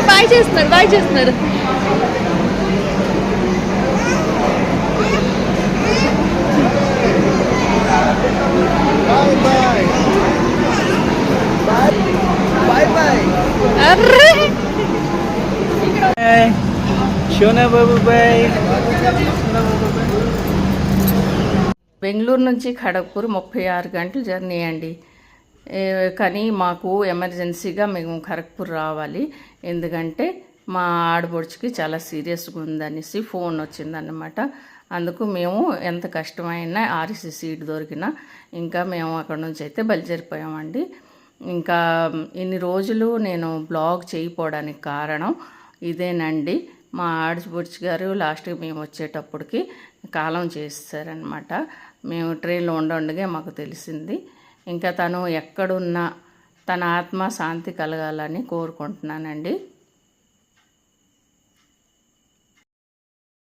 Bye చేస్తున్నారు, bye చేస్తున్నారు. బెంగళూరు నుంచి ఖడగ్పూర్ 36 గంటల జర్నీ అండి. కానీ మాకు ఎమర్జెన్సీగా మేము ఖరగ్పూర్ రావాలి, ఎందుకంటే మా ఆడబొడుచుకి చాలా సీరియస్గా ఉందనేసి ఫోన్ వచ్చిందన్నమాట. అందుకు మేము ఎంత కష్టమైనా ఆర్సీ సీట్ దొరికినా ఇంకా మేము అక్కడ నుంచి అయితే బయలుదేరిపోయామండి. ఇంకా ఇన్ని రోజులు నేను బ్లాగ్ చేయకపోవడానికి కారణం ఇదేనండి. మా ఆడబొడుచు గారు లాస్ట్కి మేము వచ్చేటప్పటికి కాలం చేస్తారనమాట. మేము ట్రైన్లో ఉండగా మాకు తెలిసింది. ఇంకా తను ఎక్కడున్నా తన ఆత్మ శాంతి కలగాలని కోరుకుంటున్నానండి.